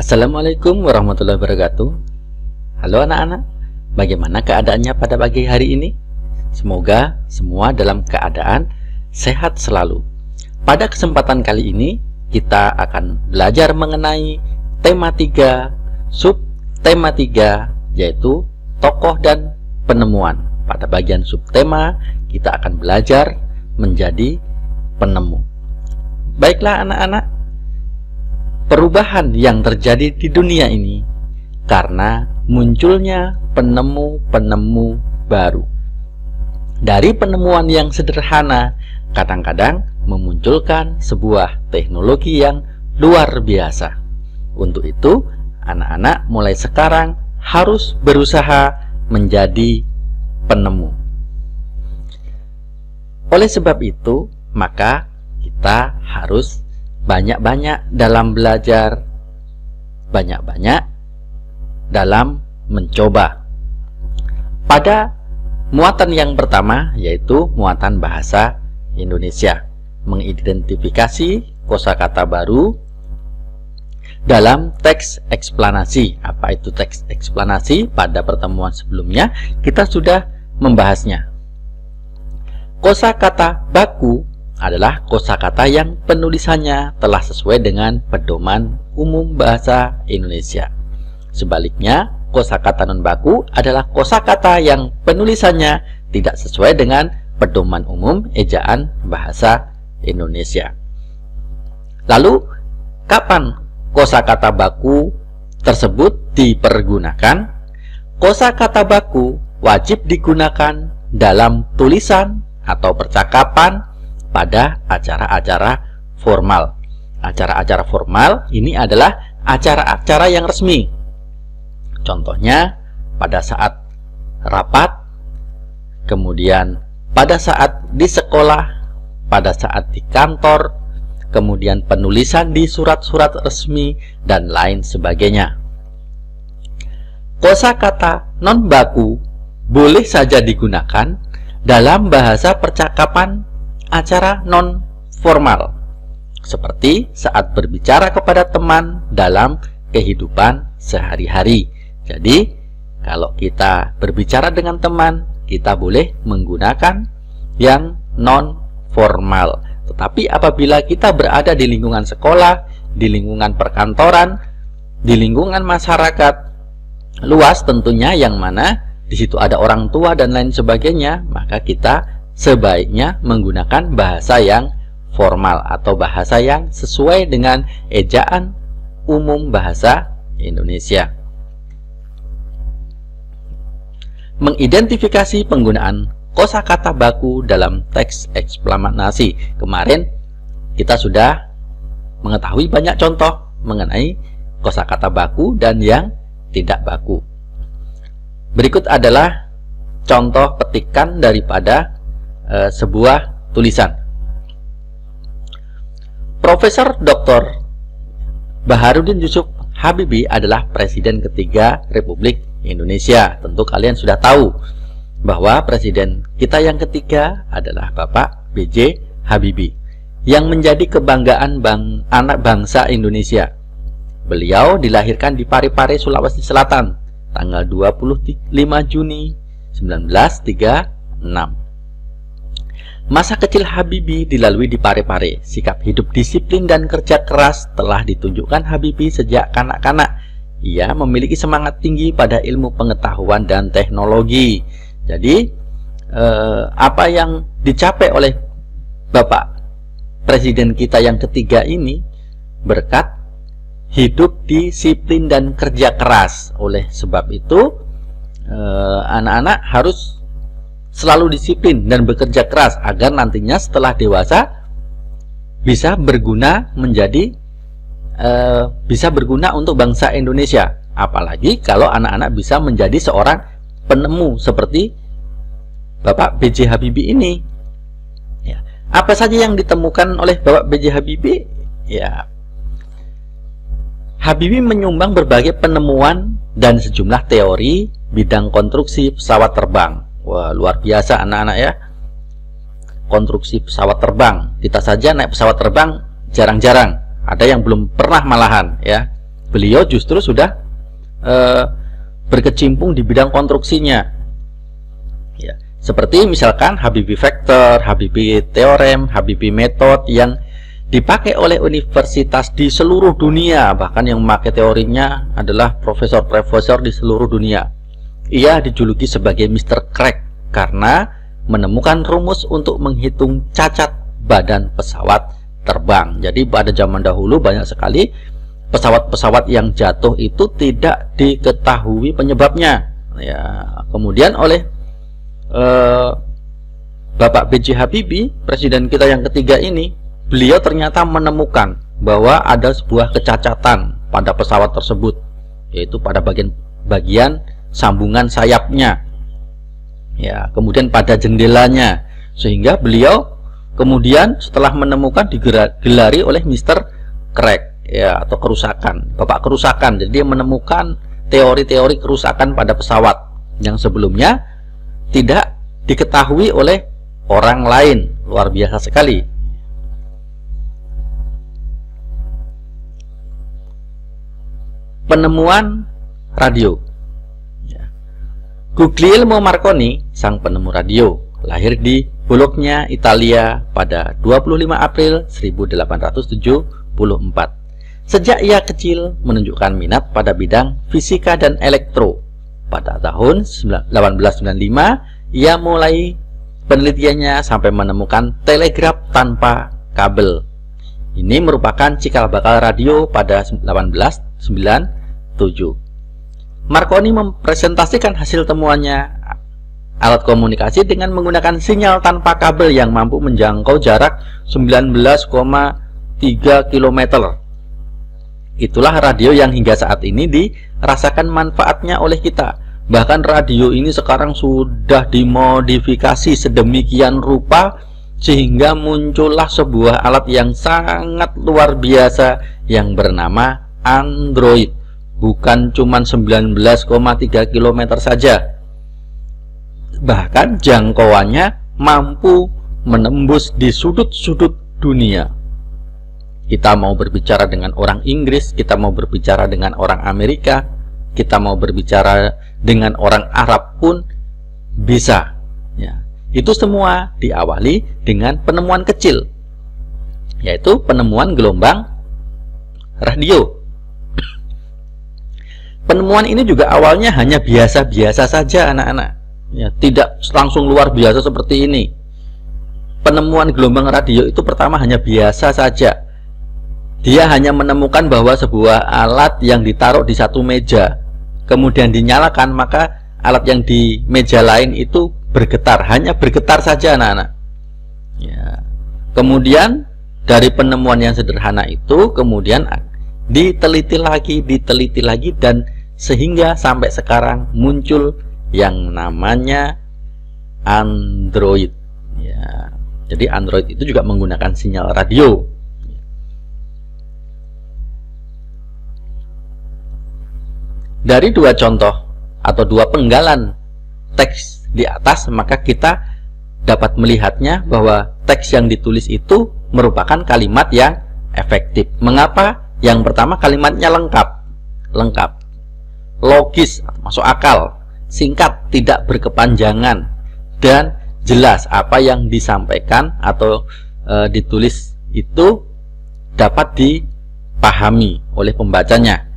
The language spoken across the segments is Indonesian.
Assalamualaikum warahmatullahi wabarakatuh. Halo anak-anak, bagaimana keadaannya pada pagi hari ini? Semoga semua dalam keadaan sehat selalu. Pada kesempatan kali ini, kita akan belajar mengenai tema 3, subtema 3, yaitu tokoh dan penemuan. Pada bagian subtema, kita akan belajar menjadi penemu. Baiklah anak-anak, perubahan yang terjadi di dunia ini karena munculnya penemu-penemu baru. Dari penemuan yang sederhana, kadang-kadang memunculkan sebuah teknologi yang luar biasa. Untuk itu, anak-anak mulai sekarang harus berusaha menjadi penemu. Oleh sebab itu, maka kita harus banyak-banyak dalam belajar, banyak-banyak dalam mencoba. Pada muatan yang pertama, yaitu muatan bahasa Indonesia, mengidentifikasi kosakata baru dalam teks eksplanasi. Apa itu teks eksplanasi? Pada pertemuan sebelumnya kita sudah membahasnya. Kosakata baku adalah kosakata yang penulisannya telah sesuai dengan pedoman umum bahasa Indonesia. Sebaliknya, kosakata non baku adalah kosakata yang penulisannya tidak sesuai dengan pedoman umum ejaan bahasa Indonesia. Lalu, kapan kosakata baku tersebut dipergunakan? Kosakata baku wajib digunakan dalam tulisan atau percakapan pada acara-acara formal. Acara-acara formal ini adalah acara-acara yang resmi. Contohnya pada saat rapat, kemudian pada saat di sekolah, pada saat di kantor, kemudian penulisan di surat-surat resmi, dan lain sebagainya. Kosakata non baku boleh saja digunakan dalam bahasa percakapan acara non formal, seperti saat berbicara kepada teman dalam kehidupan sehari-hari. Jadi, kalau kita berbicara dengan teman, kita boleh menggunakan yang non formal. Tetapi apabila kita berada di lingkungan sekolah, di lingkungan perkantoran, di lingkungan masyarakat luas tentunya, yang mana di situ ada orang tua dan lain sebagainya, maka kita sebaiknya menggunakan bahasa yang formal atau bahasa yang sesuai dengan ejaan umum bahasa Indonesia. Mengidentifikasi penggunaan kosakata baku dalam teks eksplanasi. Kemarin kita sudah mengetahui banyak contoh mengenai kosakata baku dan yang tidak baku. Berikut adalah contoh petikan daripada sebuah tulisan. Profesor Dr. Baharudin Yusuf Habibie adalah Presiden ketiga Republik Indonesia. Tentu kalian sudah tahu bahwa Presiden kita yang ketiga adalah Bapak B.J. Habibie, yang menjadi kebanggaan anak bangsa Indonesia. Beliau dilahirkan di Parepare, Sulawesi Selatan, tanggal 25 Juni 1936. Masa kecil Habibie dilalui di Parepare. Sikap hidup disiplin dan kerja keras telah ditunjukkan Habibie sejak kanak-kanak. Ia memiliki semangat tinggi pada ilmu pengetahuan dan teknologi. Jadi, apa yang dicapai oleh Bapak Presiden kita yang ketiga ini berkat hidup disiplin dan kerja keras. Oleh sebab itu, anak-anak harus selalu disiplin dan bekerja keras agar nantinya setelah dewasa bisa berguna untuk bangsa Indonesia. Apalagi kalau anak-anak bisa menjadi seorang penemu seperti Bapak B.J. Habibie ini. Ya. Apa saja yang ditemukan oleh Bapak B.J. Habibie? Ya, Habibie menyumbang berbagai penemuan dan sejumlah teori bidang konstruksi pesawat terbang. Wah, luar biasa anak-anak ya. Konstruksi pesawat terbang. Kita saja naik pesawat terbang jarang-jarang. Ada yang belum pernah malahan ya. beliau justru sudah berkecimpung di bidang konstruksinya. Ya, seperti misalkan Habibie Vector, Habibie Theorem, Habibie Method yang dipakai oleh universitas di seluruh dunia, bahkan yang memakai teorinya adalah profesor-profesor di seluruh dunia. Ia dijuluki sebagai Mr. Crack karena menemukan rumus untuk menghitung cacat badan pesawat terbang. Jadi pada zaman dahulu banyak sekali pesawat-pesawat yang jatuh itu tidak diketahui penyebabnya. Ya, kemudian oleh Bapak B.J. Habibie, presiden kita yang ketiga ini, beliau ternyata menemukan bahwa ada sebuah kecacatan pada pesawat tersebut, yaitu pada bagian sambungan sayapnya, ya, kemudian pada jendelanya, sehingga beliau kemudian setelah menemukan digelari oleh Mr. Crack, ya, atau kerusakan, Bapak kerusakan. Jadi dia menemukan teori-teori kerusakan pada pesawat yang sebelumnya tidak diketahui oleh orang lain. Luar biasa sekali. Penemuan radio. Guglielmo Marconi, sang penemu radio, lahir di Bologna, Italia pada 25 April 1874. Sejak ia kecil menunjukkan minat pada bidang fisika dan elektro. Pada tahun 1895, ia mulai penelitiannya sampai menemukan telegraf tanpa kabel. Ini merupakan cikal bakal radio pada 1897. Marconi mempresentasikan hasil temuannya, alat komunikasi dengan menggunakan sinyal tanpa kabel yang mampu menjangkau jarak 19,3 km. Itulah radio yang hingga saat ini dirasakan manfaatnya oleh kita. Bahkan radio ini sekarang sudah dimodifikasi sedemikian rupa sehingga muncullah sebuah alat yang sangat luar biasa yang bernama Android. Bukan cuma 19,3 km saja, bahkan jangkauannya mampu menembus di sudut-sudut dunia. Kita mau berbicara dengan orang Inggris, kita mau berbicara dengan orang Amerika, kita mau berbicara dengan orang Arab pun bisa, ya. Itu semua diawali dengan penemuan kecil, yaitu penemuan gelombang radio. Penemuan ini juga awalnya hanya biasa-biasa saja, anak-anak, ya, tidak langsung luar biasa seperti ini. Penemuan gelombang radio itu pertama hanya biasa saja. Dia hanya menemukan bahwa sebuah alat yang ditaruh di satu meja kemudian dinyalakan, maka alat yang di meja lain itu bergetar, hanya bergetar saja, anak-anak, ya. Kemudian dari penemuan yang sederhana itu kemudian diteliti lagi dan sehingga sampai sekarang muncul yang namanya Android, ya. Jadi Android itu juga menggunakan sinyal radio. Dari dua contoh atau dua penggalan teks di atas, maka kita dapat melihatnya bahwa teks yang ditulis itu merupakan kalimat yang efektif. Mengapa? Yang pertama, kalimatnya lengkap, logis, masuk akal, singkat, tidak berkepanjangan, dan jelas. Apa yang disampaikan atau ditulis itu dapat dipahami oleh pembacanya.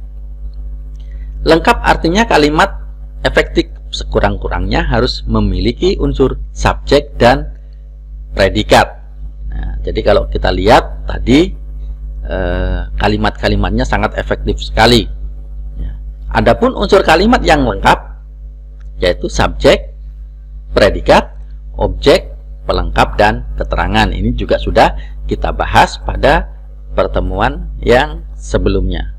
Lengkap artinya kalimat efektif sekurang-kurangnya harus memiliki unsur subjek dan predikat. Nah, jadi kalau kita lihat tadi kalimat-kalimatnya sangat efektif sekali. Adapun unsur kalimat yang lengkap yaitu subjek, predikat, objek, pelengkap, dan keterangan. Ini juga sudah kita bahas pada pertemuan yang sebelumnya.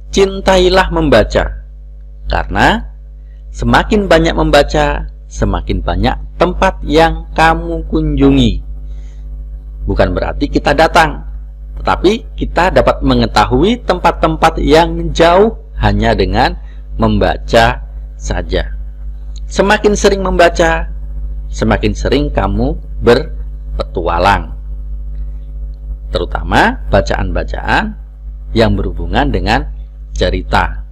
Cintailah membaca, karena semakin banyak membaca, semakin banyak tempat yang kamu kunjungi. Bukan berarti kita datang, tetapi kita dapat mengetahui tempat-tempat yang jauh hanya dengan membaca saja. Semakin sering membaca, semakin sering kamu berpetualang. terutama bacaan-bacaan yang berhubungan dengan cerita.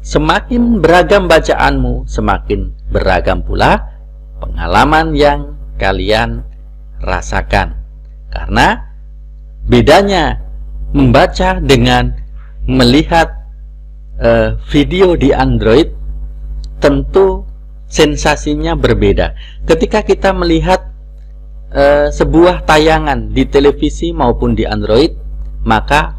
Semakin beragam bacaanmu, semakin beragam pula pengalaman yang kalian rasakan. Karena bedanya membaca dengan melihat video di Android tentu sensasinya berbeda. Ketika kita melihat sebuah tayangan di televisi maupun di Android, maka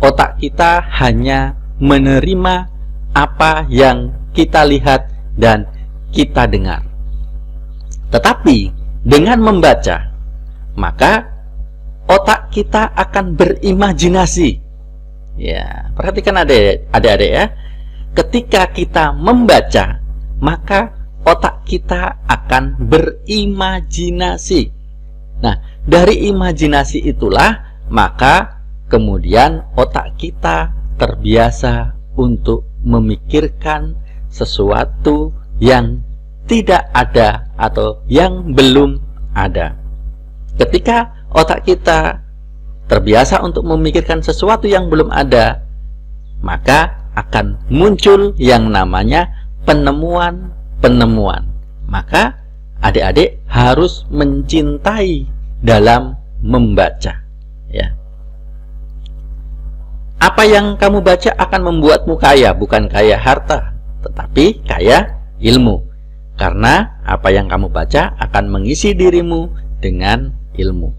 otak kita hanya menerima apa yang kita lihat dan kita dengar. Tetapi dengan membaca, maka otak kita akan berimajinasi. Ya, perhatikan adik-adik ya. Ketika kita membaca, maka otak kita akan berimajinasi. Nah, dari imajinasi itulah maka kemudian otak kita terbiasa untuk memikirkan sesuatu yang tidak ada atau yang belum ada. Ketika otak kita terbiasa untuk memikirkan sesuatu yang belum ada, maka akan muncul yang namanya penemuan-penemuan. Maka adik-adik harus mencintai dalam membaca, ya. Apa yang kamu baca akan membuatmu kaya, bukan kaya harta, tetapi kaya ilmu. Karena apa yang kamu baca akan mengisi dirimu dengan ilmu,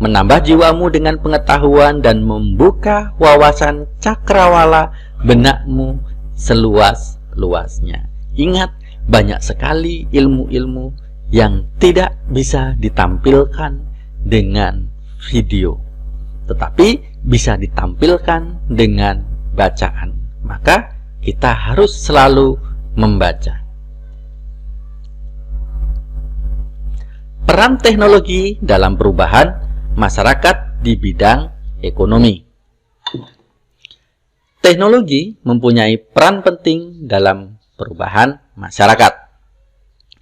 menambah jiwamu dengan pengetahuan, dan membuka wawasan cakrawala benakmu seluas-luasnya. Ingat, banyak sekali ilmu-ilmu yang tidak bisa ditampilkan dengan video, tetapi bisa ditampilkan dengan bacaan. Maka kita harus selalu membaca. Peran teknologi dalam perubahan masyarakat di bidang ekonomi. Teknologi mempunyai peran penting dalam perubahan masyarakat.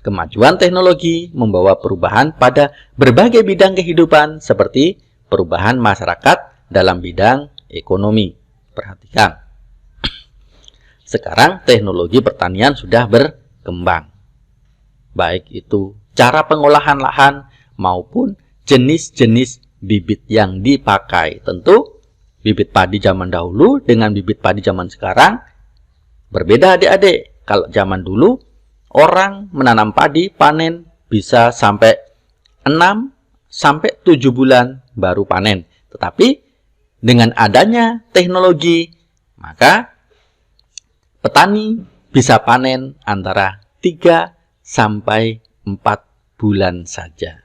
Kemajuan teknologi membawa perubahan pada berbagai bidang kehidupan seperti perubahan masyarakat dalam bidang ekonomi. Perhatikan. Sekarang teknologi pertanian sudah berkembang. Baik itu cara pengolahan lahan maupun jenis-jenis bibit yang dipakai. Tentu bibit padi zaman dahulu dengan bibit padi zaman sekarang berbeda adik-adik. Kalau zaman dulu orang menanam padi panen bisa sampai 6 sampai 7 bulan baru panen. Tetapi dengan adanya teknologi, maka petani bisa panen antara 3 sampai 4 bulan saja.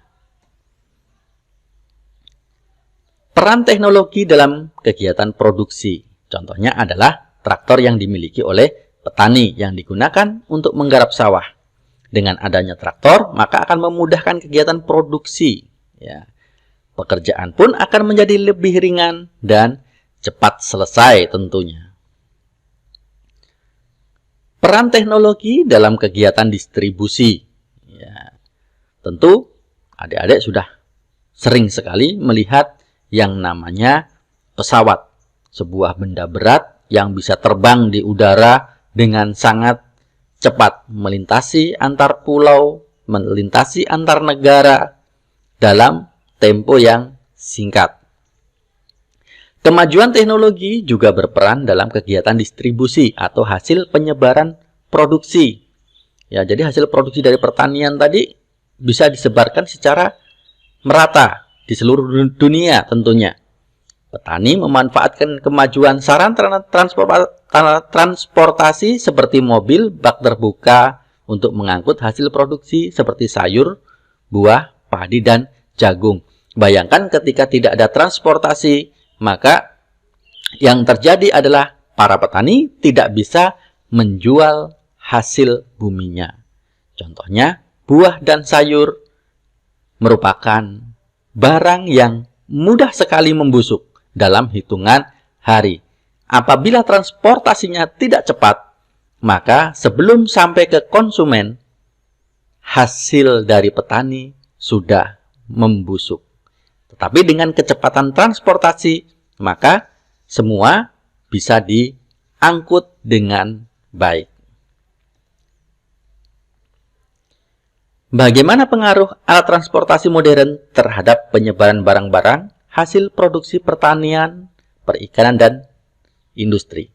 Peran teknologi dalam kegiatan produksi. Contohnya adalah traktor yang dimiliki oleh petani yang digunakan untuk menggarap sawah. Dengan adanya traktor, maka akan memudahkan kegiatan produksi. Ya. Pekerjaan pun akan menjadi lebih ringan dan cepat selesai tentunya. Peran teknologi dalam kegiatan distribusi. Ya. Tentu adik-adik sudah sering sekali melihat yang namanya pesawat. Sebuah benda berat yang bisa terbang di udara dengan sangat cepat, melintasi antar pulau, melintasi antar negara dalam tempo yang singkat. Kemajuan teknologi juga berperan dalam kegiatan distribusi atau hasil penyebaran produksi. Ya, jadi hasil produksi dari pertanian tadi bisa disebarkan secara merata di seluruh dunia tentunya. Petani memanfaatkan kemajuan sarana transportasi seperti mobil bak terbuka untuk mengangkut hasil produksi seperti sayur, buah, padi, dan jagung. Bayangkan ketika tidak ada transportasi, maka yang terjadi adalah para petani tidak bisa menjual hasil buminya. Contohnya, buah dan sayur merupakan barang yang mudah sekali membusuk dalam hitungan hari. Apabila transportasinya tidak cepat, maka sebelum sampai ke konsumen, hasil dari petani sudah membusuk. Tetapi dengan kecepatan transportasi, maka semua bisa diangkut dengan baik. Bagaimana pengaruh alat transportasi modern terhadap penyebaran barang-barang hasil produksi pertanian, perikanan, dan industri?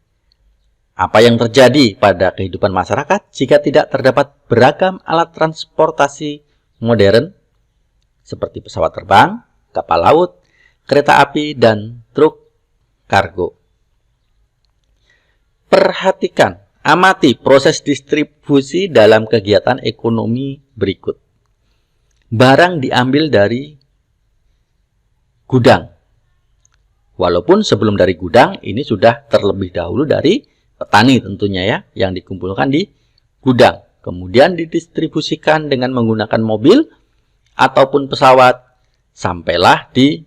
Apa yang terjadi pada kehidupan masyarakat jika tidak terdapat beragam alat transportasi modern seperti pesawat terbang, kapal laut, kereta api, dan truk kargo? Perhatikan, amati proses distribusi dalam kegiatan ekonomi berikut. Barang diambil dari gudang. Walaupun sebelum dari gudang, ini sudah terlebih dahulu dari petani tentunya ya, yang dikumpulkan di gudang. Kemudian didistribusikan dengan menggunakan mobil ataupun pesawat, sampailah di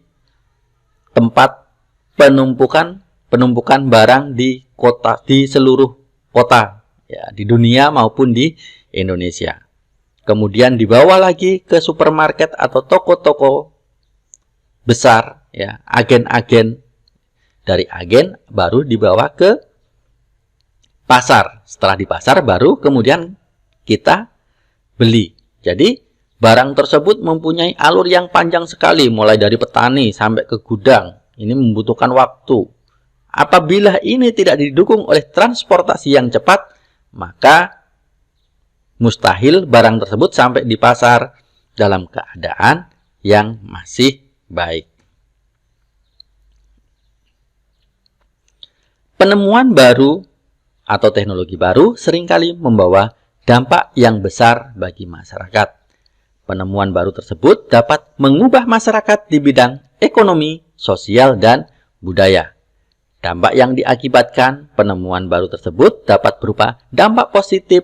tempat penumpukan barang di kota, di seluruh kota, ya, di dunia maupun di Indonesia. Kemudian dibawa lagi ke supermarket atau toko-toko besar, ya, agen-agen. Dari agen baru dibawa ke pasar. Setelah di pasar baru kemudian kita beli. Jadi barang tersebut mempunyai alur yang panjang sekali, mulai dari petani sampai ke gudang. Ini membutuhkan waktu. Apabila ini tidak didukung oleh transportasi yang cepat, maka mustahil barang tersebut sampai di pasar dalam keadaan yang masih baik. Penemuan baru atau teknologi baru seringkali membawa dampak yang besar bagi masyarakat. Penemuan baru tersebut dapat mengubah masyarakat di bidang ekonomi, sosial, dan budaya. Dampak yang diakibatkan penemuan baru tersebut dapat berupa dampak positif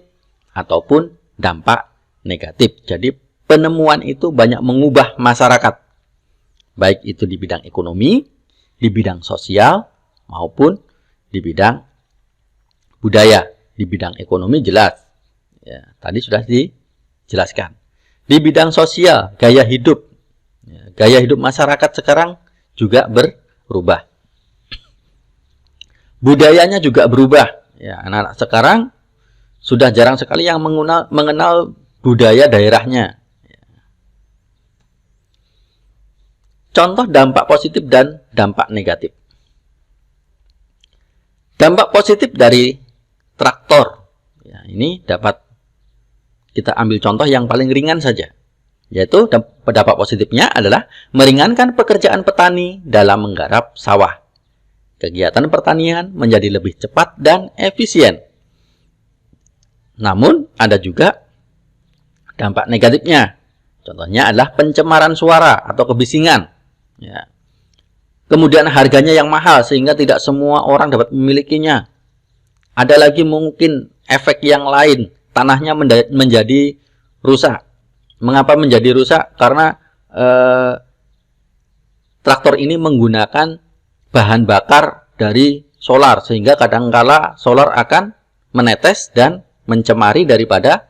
ataupun dampak negatif. Jadi penemuan itu banyak mengubah masyarakat, baik itu di bidang ekonomi, di bidang sosial, maupun di bidang budaya. Di bidang ekonomi jelas, ya, tadi sudah dijelaskan. Di bidang sosial, gaya hidup, ya, gaya hidup masyarakat sekarang juga berubah. Budayanya juga berubah. Ya, anak-anak sekarang sudah jarang sekali yang mengenal budaya daerahnya. Contoh dampak positif dan dampak negatif. Dampak positif dari traktor. Ya, ini dapat kita ambil contoh yang paling ringan saja. Yaitu dampak positifnya adalah meringankan pekerjaan petani dalam menggarap sawah. Kegiatan pertanian menjadi lebih cepat dan efisien. Namun, ada juga dampak negatifnya. Contohnya adalah pencemaran suara atau kebisingan. Ya. Kemudian harganya yang mahal sehingga tidak semua orang dapat memilikinya. Ada lagi mungkin efek yang lain. Tanahnya menjadi rusak. Mengapa menjadi rusak? Karena traktor ini menggunakan bahan bakar dari solar, sehingga kadangkala solar akan menetes dan mencemari daripada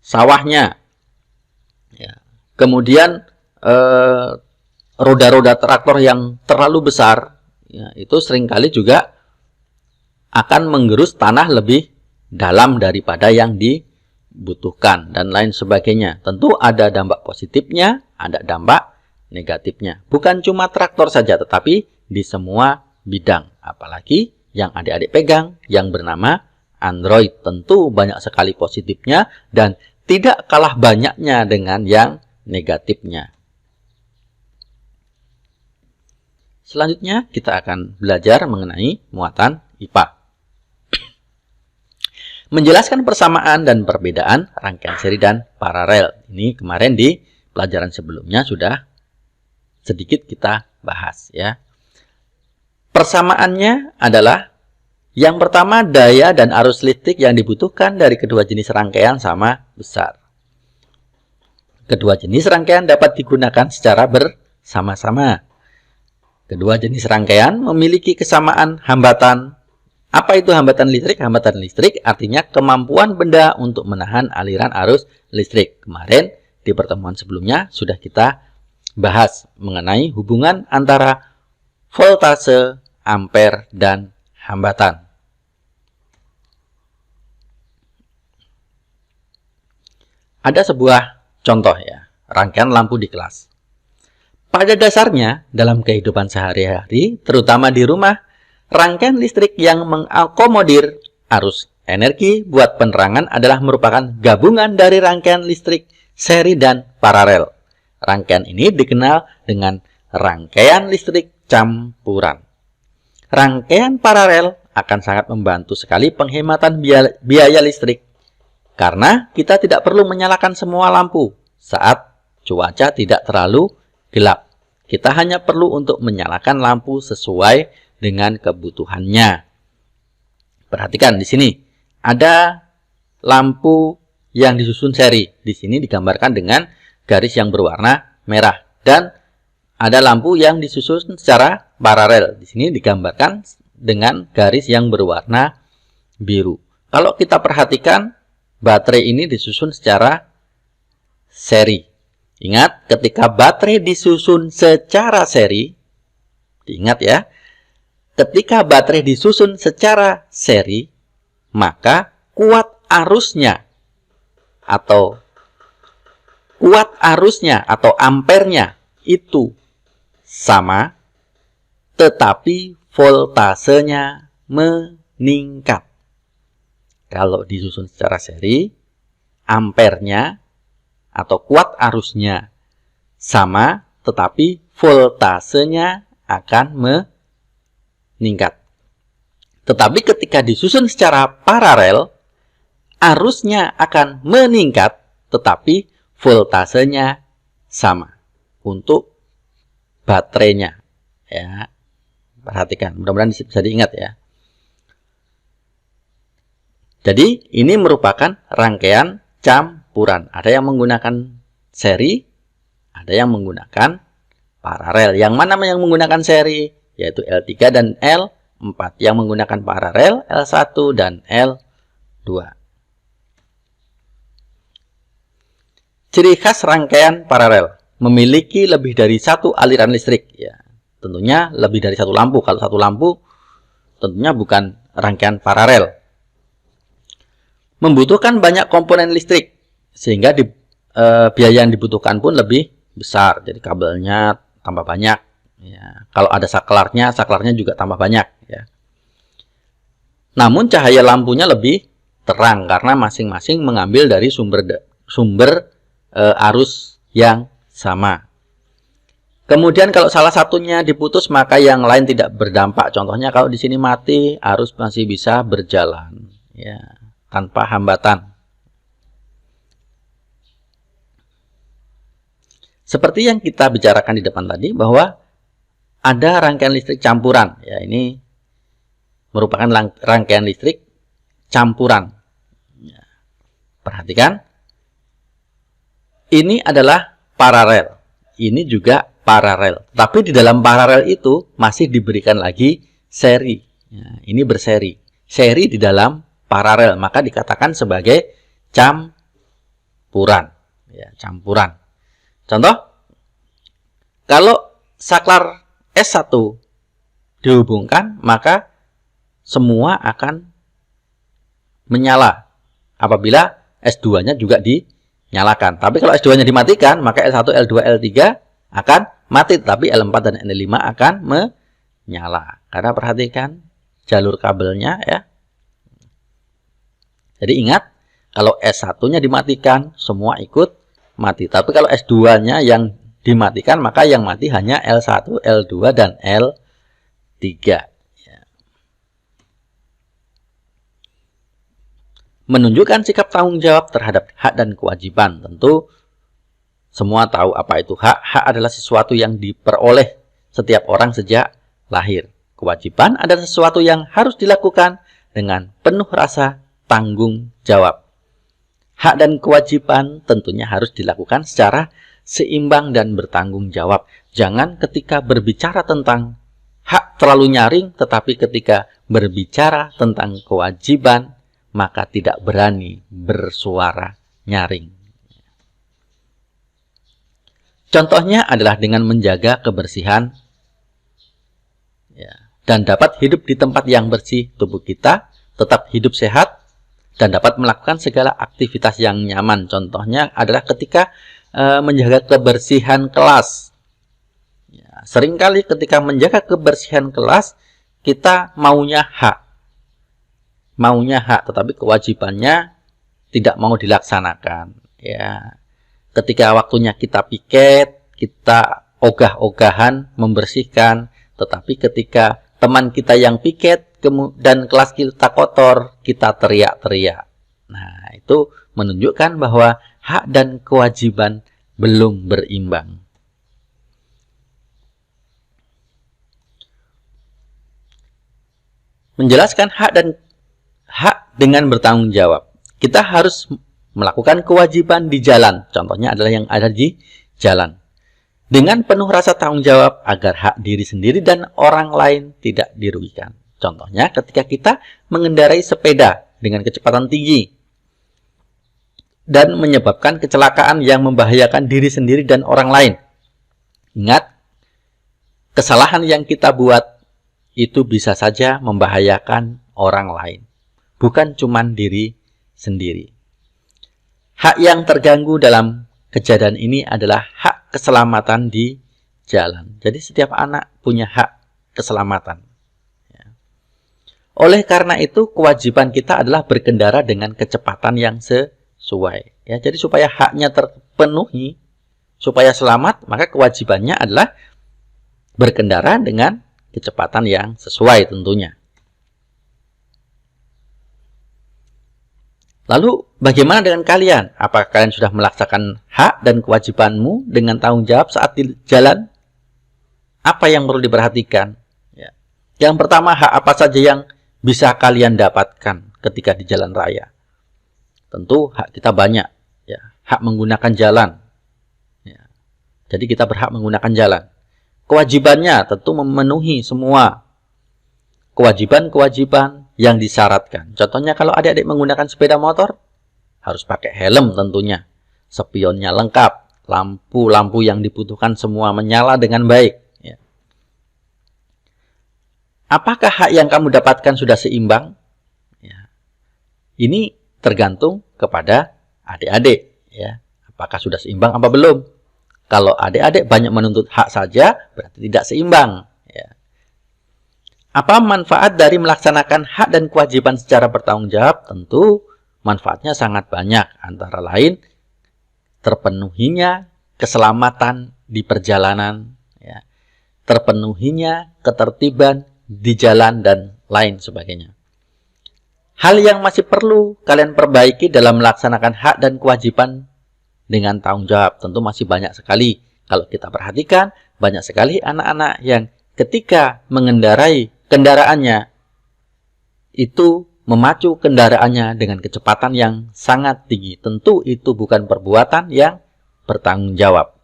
sawahnya. Ya. Kemudian roda-roda traktor yang terlalu besar, ya, itu seringkali juga akan menggerus tanah lebih dalam daripada yang dibutuhkan dan lain sebagainya. Tentu ada dampak positifnya, ada dampak negatifnya. Bukan cuma traktor saja, tetapi di semua bidang. Apalagi yang adik-adik pegang yang bernama Android. Tentu banyak sekali positifnya dan tidak kalah banyaknya dengan yang negatifnya. Selanjutnya kita akan belajar mengenai muatan IPA. Menjelaskan persamaan dan perbedaan rangkaian seri dan paralel. Ini kemarin di pelajaran sebelumnya sudah sedikit kita bahas, ya. Persamaannya adalah yang pertama, daya dan arus listrik yang dibutuhkan dari kedua jenis rangkaian sama besar. Kedua jenis rangkaian dapat digunakan secara bersama-sama. Kedua jenis rangkaian memiliki kesamaan hambatan. Apa itu hambatan listrik? Hambatan listrik artinya kemampuan benda untuk menahan aliran arus listrik. Kemarin di pertemuan sebelumnya sudah kita bahas mengenai hubungan antara voltase, ampere, dan hambatan. Ada sebuah contoh ya, rangkaian lampu di kelas. Pada dasarnya, dalam kehidupan sehari-hari, terutama di rumah, rangkaian listrik yang mengakomodir arus energi buat penerangan adalah merupakan gabungan dari rangkaian listrik seri dan paralel. Rangkaian ini dikenal dengan rangkaian listrik campuran. Rangkaian paralel akan sangat membantu sekali penghematan biaya listrik karena kita tidak perlu menyalakan semua lampu saat cuaca tidak terlalu gelap. Kita hanya perlu untuk menyalakan lampu sesuai dengan kebutuhannya. Perhatikan di sini ada lampu yang disusun seri. Di sini digambarkan dengan garis yang berwarna merah, dan ada lampu yang disusun secara paralel. Di sini digambarkan dengan garis yang berwarna biru. Kalau kita perhatikan, baterai ini disusun secara seri. Ingat, ketika baterai disusun secara seri, diingat ya, ketika baterai disusun secara seri, maka kuat arusnya atau ampernya itu sama, tetapi voltasenya meningkat. Kalau disusun secara seri, ampernya atau kuat arusnya sama, tetapi voltasenya akan meningkat. Tetapi ketika disusun secara paralel, arusnya akan meningkat, tetapi voltasenya sama untuk baterainya. Ya, perhatikan, mudah-mudahan bisa diingat ya. Jadi, ini merupakan rangkaian campuran. Ada yang menggunakan seri, ada yang menggunakan paralel. Yang mana yang menggunakan seri? Yaitu L3 dan L4. Yang menggunakan paralel, L1 dan L2. Ciri khas rangkaian paralel. Memiliki lebih dari satu aliran listrik. Ya, tentunya lebih dari satu lampu. Kalau satu lampu, tentunya bukan rangkaian paralel. Membutuhkan banyak komponen listrik, sehingga biaya yang dibutuhkan pun lebih besar. Jadi kabelnya tambah banyak. Ya. Kalau ada saklarnya juga tambah banyak. Ya. Namun cahaya lampunya lebih terang karena masing-masing mengambil dari sumber arus yang sama. Kemudian kalau salah satunya diputus, maka yang lain tidak berdampak. Contohnya kalau di sini mati, arus masih bisa berjalan. Ya. Tanpa hambatan. Seperti yang kita bicarakan di depan tadi, bahwa ada rangkaian listrik campuran. Ya, ini merupakan rangkaian listrik campuran. Ya, perhatikan, ini adalah paralel. Ini juga paralel. Tapi di dalam paralel itu masih diberikan lagi seri. Ya, ini berseri. Seri di dalam paralel, maka dikatakan sebagai campuran. Ya, campuran. Contoh, kalau saklar S1 dihubungkan, maka semua akan menyala apabila S2-nya juga dinyalakan. Tapi kalau S2-nya dimatikan, maka L1, L2, L3 akan mati, tapi L4 dan L5 akan menyala. Karena perhatikan jalur kabelnya ya. Jadi ingat, kalau S1-nya dimatikan, semua ikut mati. Tapi kalau S2-nya yang dimatikan, maka yang mati hanya L1, L2, dan L3. Ya. Menunjukkan sikap tanggung jawab terhadap hak dan kewajiban. Tentu semua tahu apa itu hak. Hak adalah sesuatu yang diperoleh setiap orang sejak lahir. Kewajiban adalah sesuatu yang harus dilakukan dengan penuh rasa tanggung jawab. Hak dan kewajiban tentunya harus dilakukan secara seimbang dan bertanggung jawab. Jangan ketika berbicara tentang hak terlalu nyaring, tetapi ketika berbicara tentang kewajiban, maka tidak berani bersuara nyaring. Contohnya adalah dengan menjaga kebersihan ya, dan dapat hidup di tempat yang bersih, tubuh kita tetap hidup sehat dan dapat melakukan segala aktivitas yang nyaman. Contohnya adalah ketika menjaga kebersihan kelas. Ya, seringkali ketika menjaga kebersihan kelas, kita maunya hak, tetapi kewajibannya tidak mau dilaksanakan. Ya, ketika waktunya kita piket, kita ogah-ogahan membersihkan, tetapi ketika teman kita yang piket dan kelas kita kotor, kita teriak-teriak. Nah, itu menunjukkan bahwa hak dan kewajiban belum berimbang. Menjelaskan hak dengan bertanggung jawab. Kita harus melakukan kewajiban di jalan. Contohnya adalah yang ada di jalan. Dengan penuh rasa tanggung jawab agar hak diri sendiri dan orang lain tidak dirugikan. Contohnya ketika kita mengendarai sepeda dengan kecepatan tinggi dan menyebabkan kecelakaan yang membahayakan diri sendiri dan orang lain. Ingat, kesalahan yang kita buat itu bisa saja membahayakan orang lain, bukan cuma diri sendiri. Hak yang terganggu dalam kejadian ini adalah hak keselamatan di jalan. Jadi setiap anak punya hak keselamatan. Oleh karena itu, kewajiban kita adalah berkendara dengan kecepatan yang sesuai. Ya, jadi supaya haknya terpenuhi, supaya selamat, maka kewajibannya adalah berkendara dengan kecepatan yang sesuai tentunya. Lalu, bagaimana dengan kalian? Apakah kalian sudah melaksanakan hak dan kewajibanmu dengan tanggung jawab saat di jalan? Apa yang perlu diperhatikan? Ya. Yang pertama, hak apa saja yang bisa kalian dapatkan ketika di jalan raya? Tentu hak kita banyak, ya. Hak menggunakan jalan. Ya. Jadi kita berhak menggunakan jalan. Kewajibannya tentu memenuhi semua kewajiban-kewajiban yang disyaratkan. Contohnya kalau adik-adik menggunakan sepeda motor, harus pakai helm tentunya. Spionnya lengkap, lampu-lampu yang dibutuhkan semua menyala dengan baik. Apakah hak yang kamu dapatkan sudah seimbang? Ya. Ini tergantung kepada adik-adik. Ya. Apakah sudah seimbang apa belum? Kalau adik-adik banyak menuntut hak saja, berarti tidak seimbang. Ya. Apa manfaat dari melaksanakan hak dan kewajiban secara bertanggung jawab? Tentu manfaatnya sangat banyak. Antara lain, terpenuhinya keselamatan di perjalanan, ya. Terpenuhinya ketertiban di jalan dan lain sebagainya. Hal yang masih perlu kalian perbaiki dalam melaksanakan hak dan kewajiban dengan tanggung jawab tentu masih banyak sekali. Kalau kita perhatikan, banyak sekali anak-anak yang ketika mengendarai kendaraannya itu memacu kendaraannya dengan kecepatan yang sangat tinggi. Tentu itu bukan perbuatan yang bertanggung jawab.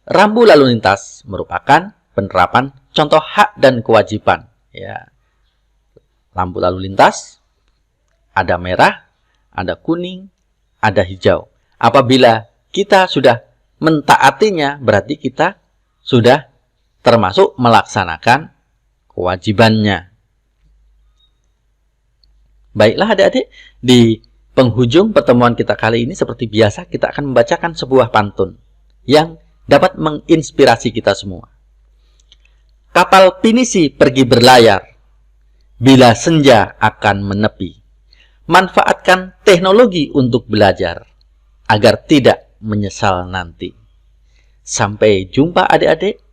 Rambu lalu lintas merupakan penerapan contoh hak dan kewajiban. Ya. Lampu lalu lintas, ada merah, ada kuning, ada hijau. Apabila kita sudah mentaatinya, berarti kita sudah termasuk melaksanakan kewajibannya. Baiklah adik-adik, di penghujung pertemuan kita kali ini seperti biasa kita akan membacakan sebuah pantun yang dapat menginspirasi kita semua. Kapal pinisi pergi berlayar, bila senja akan menepi. Manfaatkan teknologi untuk belajar, agar tidak menyesal nanti. Sampai jumpa adik-adik.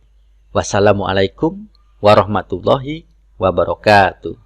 Wassalamualaikum warahmatullahi wabarakatuh.